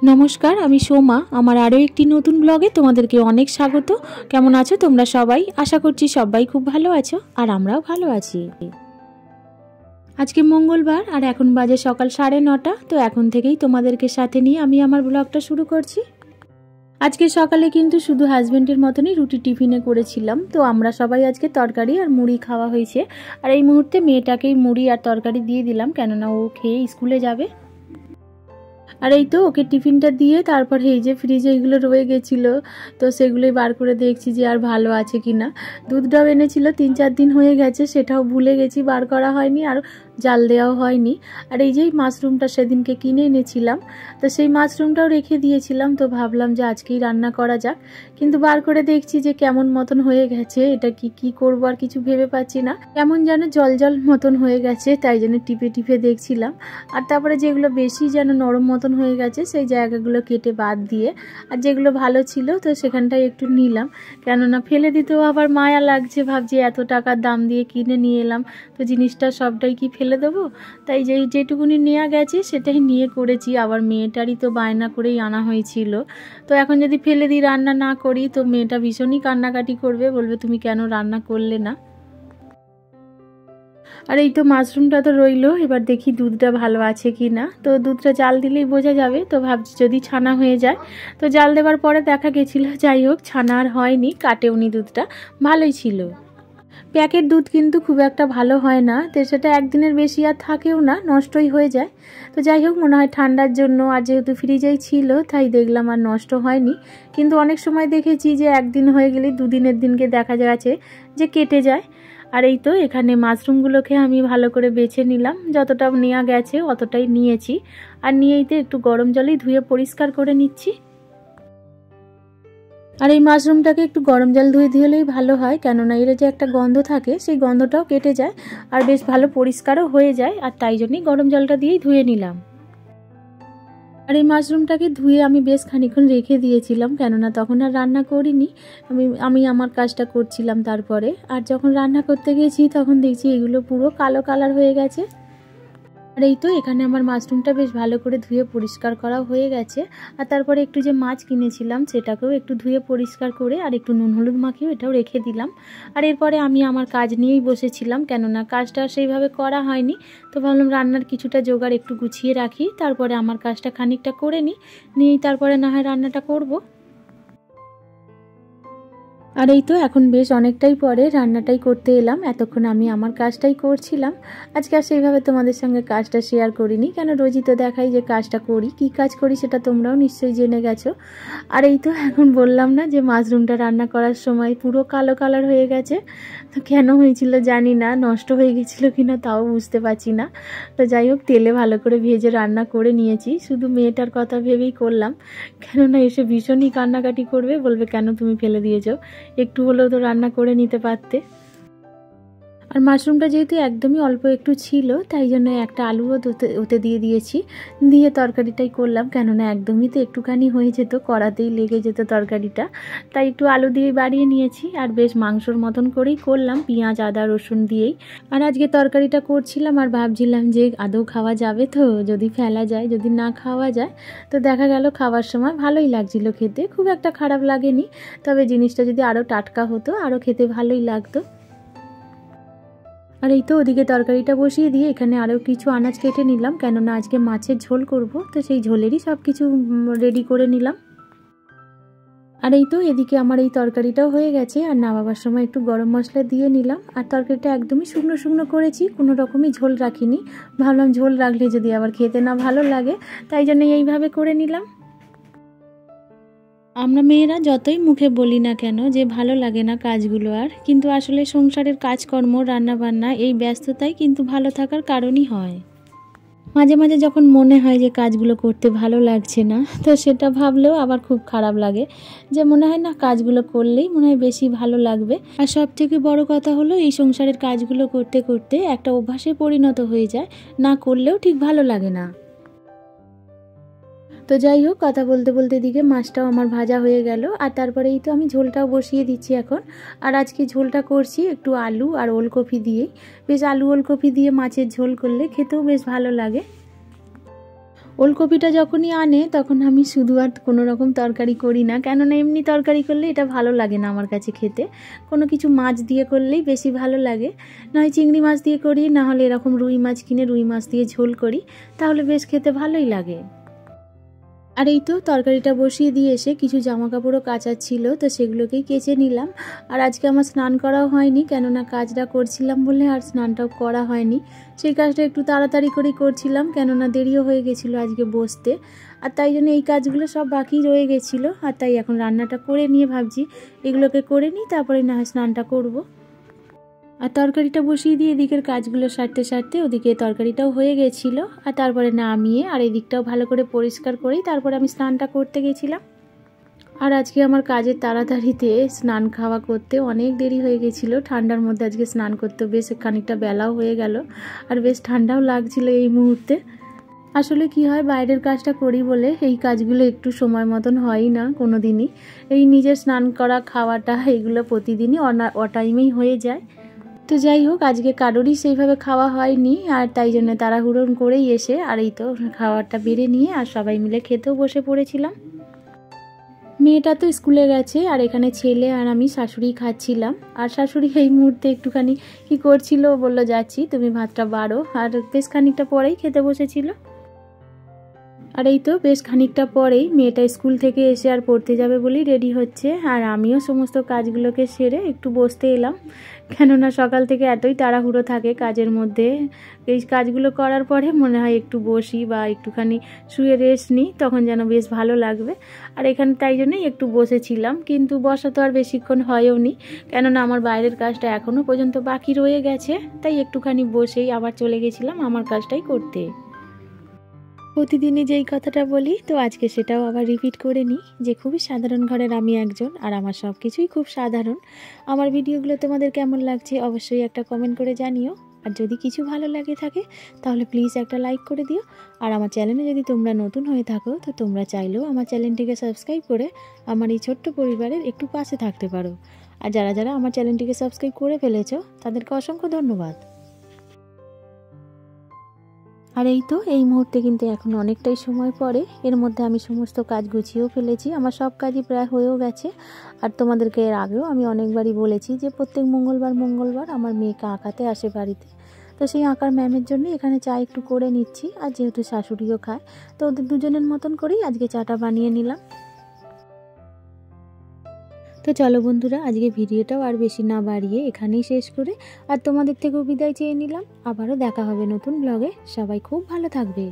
নমস্কার, আমি সোমা। আমার আরও একটি নতুন ব্লগে তোমাদেরকে অনেক স্বাগত। কেমন আছো তোমরা সবাই? আশা করছি সবাই খুব ভালো আছো, আর আমরাও ভালো আছি। আজকে মঙ্গলবার, আর এখন বাজে সকাল 9:30। তো এখন থেকেই তোমাদেরকে সাথে নিয়ে আমি আমার ব্লগটা শুরু করছি। আজকে সকালে কিন্তু শুধু হাজব্যান্ডের মতনই রুটি টিফিনে করেছিলাম। তো আমরা সবাই আজকে তরকারি আর মুড়ি খাওয়া হয়েছে। আর এই মুহূর্তে মেয়েটাকেই মুড়ি আর তরকারি দিয়ে দিলাম, কেননা ও খেয়ে স্কুলে যাবে। আর এই তো ওকে টিফিনটা দিয়ে তারপরে এই যে ফ্রিজে এগুলো রয়ে গেছিলো, তো সেগুলোই বার করে দেখছি যে আর ভালো আছে কিনা। দুধটাও এনেছিল, 3-4 দিন হয়ে গেছে, সেটাও ভুলে গেছি, বার করা হয়নি আর জাল দেওয়াও হয়নি। আর এই যে মাশরুমটা সেদিনকে কিনে এনেছিলাম, তো সেই মাশরুমটাও রেখে দিয়েছিলাম। তো ভাবলাম যে আজকেই রান্না করা যাক, কিন্তু বার করে দেখছি যে কেমন মতন হয়ে গেছে। এটা কি করবো আর কিছু ভেবে পাচ্ছি না, কেমন যেন জল জল মতন হয়ে গেছে, তাই জন্য টিপে টিপে দেখছিলাম। আর তারপরে যেগুলো বেশি যেন নরম মতন হয়ে গেছে সেই জায়গাগুলো কেটে বাদ দিয়ে, আর যেগুলো ভালো ছিল তো সেখানটায় একটু নিলাম, কেননা ফেলে দিতেও আবার মায়া লাগছে। ভাবছি এত টাকার দাম দিয়ে কিনে নিয়ে এলাম, তো জিনিসটা সবটাই কি ফেলে দেবো? তাই যেটুকুনি নেওয়া গেছে সেটাই নিয়ে করেছি। আবার মেয়েটারই তো বায়না করেই আনা হয়েছিল, তো এখন যদি ফেলে দিই, রান্না না করি, তো মেয়েটা ভীষণই কান্নাকাটি করবে, বলবে তুমি কেন রান্না করলে না। আর এই তো মাশরুমটা তো রইলো, এবার দেখি দুধটা ভালো আছে কি না। তো দুধটা জাল দিলেই বোঝা যাবে। তো ভাবছি যদি ছানা হয়ে যায়, তো জাল দেওয়ার পরে দেখা গেছিলো, যাই হোক ছানা আর হয়নি, কাটেওনি, দুধটা ভালোই ছিল। প্যাকেট দুধ কিন্তু খুব একটা ভালো হয় না, তো সেটা একদিনের বেশি আর থাকেও না, নষ্টই হয়ে যায়। তো যাই হোক, মনে হয় ঠান্ডার জন্য, আর যেহেতু ফ্রিজেই ছিল তাই দেখলাম আর নষ্ট হয়নি। কিন্তু অনেক সময় দেখেছি যে একদিন হয়ে গেলে দুদিনের দিনকে দেখা যাচ্ছে যে কেটে যায়। আর এই তো এখানে মাশরুমগুলোকে আমি ভালো করে বেছে নিলাম, যতটা নেওয়া গেছে অতটাই নিয়েছি। আর নিয়েই তো একটু গরম জলেই ধুয়ে পরিষ্কার করে নিচ্ছি। আর এই মাশরুমটাকে একটু গরম জল ধুয়ে দিলেই ভালো হয়, কেননা এর যে একটা গন্ধ থাকে সেই গন্ধটাও কেটে যায়, আর বেশ ভালো পরিষ্কারও হয়ে যায়। আর তাই জন্যই গরম জলটা দিয়েই ধুয়ে নিলাম। আর এই মাশরুমটাকে ধুয়ে আমি বেশ খানিকক্ষণ রেখে দিয়েছিলাম, কেননা তখন আর রান্না করিনি, আমি আমার কাজটা করছিলাম। তারপরে আর যখন রান্না করতে গেছি তখন দেখছি এগুলো পুরো কালো কালার হয়ে গেছে। আর এই তো এখানে আমার মাশরুমটা বেশ ভালো করে ধুয়ে পরিষ্কার করা হয়ে গেছে। আর তারপরে একটু যে মাছ কিনেছিলাম সেটাকেও একটু ধুয়ে পরিষ্কার করে আর একটু নুন হলুদ মাখিয়ে এটাও রেখে দিলাম। আর এরপরে আমি আমার কাজ নিয়েই বসেছিলাম, কেননা কাজটা সেইভাবে করা হয়নি। তো ভাবলাম রান্নার কিছুটা জোগাড় একটু গুছিয়ে রাখি, তারপরে আমার কাজটা খানিকটা করে নিয়েই তারপরে না হয় রান্নাটা করব। আর এই তো এখন বেশ অনেকটাই পরে রান্নাটাই করতে এলাম, এতক্ষণ আমি আমার কাজটাই করছিলাম। আজকে আর সেইভাবে তোমাদের সঙ্গে কাজটা শেয়ার করিনি, কেন রোজই তো দেখাই যে কাজটা করি, কি কাজ করি সেটা তোমরাও নিশ্চয়ই জেনে গেছো। আর এই তো এখন বললাম না যে মাশরুমটা রান্না করার সময় পুরো কালো কালার হয়ে গেছে। তো কেন হয়েছিল জানি না, নষ্ট হয়ে গেছিলো কিনা তাও বুঝতে পারছি না। তো যাই হোক, তেলে ভালো করে ভেজে রান্না করে নিয়েছি, শুধু মেয়েটার কথা ভেবেই করলাম, কেননা এসে ভীষণই কান্নাকাটি করবে, বলবে কেন তুমি ফেলে দিয়েছো, একটু হলেও তো রান্না করে নিতে পারতে। আর মাশরুমটা যেহেতু একদমই অল্প একটু ছিল, তাই জন্য একটা আলুও ওতে দিয়ে দিয়েছি, দিয়ে তরকারিটাই করলাম, কেননা একদমই তো একটুখানি হয়ে যেত, কড়াতেই লেগে যেত তরকারিটা, তাই একটু আলু দিয়ে বাড়িয়ে নিয়েছি। আর বেশ মাংসর মতন করেই করলাম, পেঁয়াজ আদা রসুন দিয়েই। আর আজকে তরকারিটা করছিলাম আর ভাবছিলাম যে আদৌ খাওয়া যাবে তো, যদি ফেলা যায়, যদি না খাওয়া যায়। তো দেখা গেল খাওয়ার সময় ভালোই লাগছিল খেতে, খুব একটা খারাপ লাগেনি। তবে জিনিসটা যদি আরও টাটকা হতো আরও খেতে ভালোই লাগতো। আর এই তো ওদিকে তরকারিটা বসিয়ে দিয়ে এখানে আরও কিছু আনাজ কেটে নিলাম, কেননা আজকে মাছের ঝোল করব, তো সেই ঝোলেরই সব কিছু রেডি করে নিলাম। আর এই তো এদিকে আমার এই তরকারিটাও হয়ে গেছে, আর নামাবার সময় একটু গরম মশলা দিয়ে নিলাম। আর তরকারিটা একদমই শুকনো শুকনো করেছি, কোনো রকমই ঝোল রাখিনি, ভাবলাম ঝোল রাখলে যদি আবার খেতে না ভালো লাগে, তাই জন্য এইভাবে করে নিলাম। আমরা মেয়েরা যতই মুখে বলি না কেন যে ভালো লাগে না কাজগুলো, আর কিন্তু আসলে সংসারের কাজকর্ম রান্নাবান্না এই ব্যস্ততাই কিন্তু ভালো থাকার কারণই হয়। মাঝে মাঝে যখন মনে হয় যে কাজগুলো করতে ভালো লাগছে না, তো সেটা ভাবলেও আবার খুব খারাপ লাগে, যে মনে হয় না কাজগুলো করলেই মনে হয় বেশি ভালো লাগবে। আর সব থেকে বড় কথা হলো, এই সংসারের কাজগুলো করতে করতে একটা অভ্যাসে পরিণত হয়ে যায়, না করলেও ঠিক ভালো লাগে না। তো যাই হোক, কথা বলতে বলতে এদিকে মাছটাও আমার ভাজা হয়ে গেল, আর তারপরেই তো আমি ঝোলটাও বসিয়ে দিচ্ছি এখন। আর আজকে ঝোলটা করছি একটু আলু আর ওলকপি দিয়েই, বেশ আলু ওলকপি দিয়ে মাছের ঝোল করলে খেতেও বেশ ভালো লাগে। ওলকপিটা যখনই আনে তখন আমি শুধু আর কোনো রকম তরকারি করি না, কেননা এমনি তরকারি করলে এটা ভালো লাগে না আমার কাছে খেতে। কোনো কিছু মাছ দিয়ে করলেই বেশি ভালো লাগে, নয় চিংড়ি মাছ দিয়ে করি, না হলে এরকম রুই মাছ কিনে রুই মাছ দিয়ে ঝোল করি, তাহলে বেশ খেতে ভালোই লাগে। আর এই তো তরকারিটা বসিয়ে দিয়ে এসে কিছু জামা কাপড়ও কাচার ছিল, তো সেগুলোকেই কেচে নিলাম। আর আজকে আমার স্নান করাও হয়নি, কেননা কাজটা করছিলাম বলে আর স্নানটাও করা হয়নি। সেই কাজটা একটু তাড়াতাড়ি করেই করছিলাম, কেননা দেরিও হয়ে গেছিলো আজকে বসতে। আর তাই জন্য এই কাজগুলো সব বাকি রয়ে গেছিলো, আর তাই এখন রান্নাটা করে নিয়ে ভাবছি এগুলোকে করে নিই, তারপরে না হয় স্নানটা করবো। আর তরকারিটা বসিয়ে দিয়ে এদিকের কাজগুলো সারতে সারতে ওদিকে তরকারিটাও হয়ে গেছিলো, আর তারপরে নামিয়ে আর এদিকটাও ভালো করে পরিষ্কার করেই তারপরে আমি স্নানটা করতে গেছিলাম। আর আজকে আমার কাজের তাড়াতাড়িতে স্নান খাওয়া করতে অনেক দেরি হয়ে গেছিলো। ঠান্ডার মধ্যে আজকে স্নান করতে বেশ খানিকটা বেলাও হয়ে গেল, আর বেশ ঠান্ডাও লাগছিল এই মুহূর্তে। আসলে কি হয়, বাইরের কাজটা করি বলে এই কাজগুলো একটু সময় মতন হয় না কোনো দিনই। এই নিজের স্নান করা খাওয়াটা এগুলো প্রতিদিনই অটাইমেই হয়ে যায়। তো যাই হোক, আজকে কারোরই সেইভাবে খাওয়া হয়নি, আর তাই জন্য তাড়াহুড়ো করেই এসে আর এই তো খাওয়ারটা বেড়ে নিয়ে আর সবাই মিলে খেতেও বসে পড়েছিলাম। মেয়েটা তো স্কুলে গেছে, আর এখানে ছেলে আর আমি শাশুড়ি খাচ্ছিলাম। আর শাশুড়ি এই মুহূর্তে একটুখানি কি করছিল, বললো যাচ্ছি তুমি ভাতটা বাড়ো, আর বেশ খানিকটা পরেই খেতে বসেছিল। আর এই তো বেশ খানিকটা পরেই মেয়েটা স্কুল থেকে এসে আর পড়তে যাবে বলেই রেডি হচ্ছে, আর আমিও সমস্ত কাজগুলোকে সেরে একটু বসতে এলাম, কেননা সকাল থেকে এতই তাড়াহুড়ো থাকে কাজের মধ্যে। এই কাজগুলো করার পরে মনে হয় একটু বসি বা একটুখানি শুয়ে রেস্ট নিই, তখন যেন বেশ ভালো লাগবে। আর এখানে তাই জন্যই একটু বসেছিলাম, কিন্তু বসা তো আর বেশিক্ষণ হয়ও নি, কেননা আমার বাইরের কাজটা এখনও পর্যন্ত বাকি রয়ে গেছে, তাই একটুখানি বসেই আবার চলে গেছিলাম আমার কাজটাই করতে। প্রতিদিনই যেই কথাটা বলি, তো আজকে সেটাও আবার রিপিট করে নিই যে খুবই সাধারণ ঘরের আমি একজন, আর আমার সব কিছুই খুব সাধারণ। আমার ভিডিওগুলো তোমাদের কেমন লাগছে অবশ্যই একটা কমেন্ট করে জানিও, আর যদি কিছু ভালো লাগে থাকে তাহলে প্লিজ একটা লাইক করে দিও। আর আমার চ্যানেলে যদি তোমরা নতুন হয়ে থাকো, তো তোমরা চাইলেও আমার চ্যানেলটিকে সাবস্ক্রাইব করে আমার এই ছোট্ট পরিবারের একটু পাশে থাকতে পারো। আর যারা যারা আমার চ্যানেলটিকে সাবস্ক্রাইব করে ফেলেছো তাদেরকে অসংখ্য ধন্যবাদ। আর এই তো এই মুহূর্তে কিন্তু এখন অনেকটাই সময় পরে, এর মধ্যে আমি সমস্ত কাজ গুছিয়েও ফেলেছি, আমার সব কাজই প্রায় হয়েও গেছে। আর তোমাদেরকে এর আগেও আমি অনেকবারই বলেছি যে প্রত্যেক মঙ্গলবার আমার মেয়েকে আঁকাতে আসে বাড়িতে, তো সেই আঁকার ম্যামের জন্য এখানে চা একটু করে নিচ্ছি। আর যেহেতু শাশুড়িও খায়, তো ওদের দুজনের মতন করেই আজকে চাটা বানিয়ে নিলাম। তো চলো বন্ধুরা, আজকে ভিডিওটাও আর বেশি না বাড়িয়ে এখানেই শেষ করে আর তোমাদের থেকেও বিদায় চেয়ে নিলাম। আবারও দেখা হবে নতুন ব্লগে, সবাই খুব ভালো থাকবে।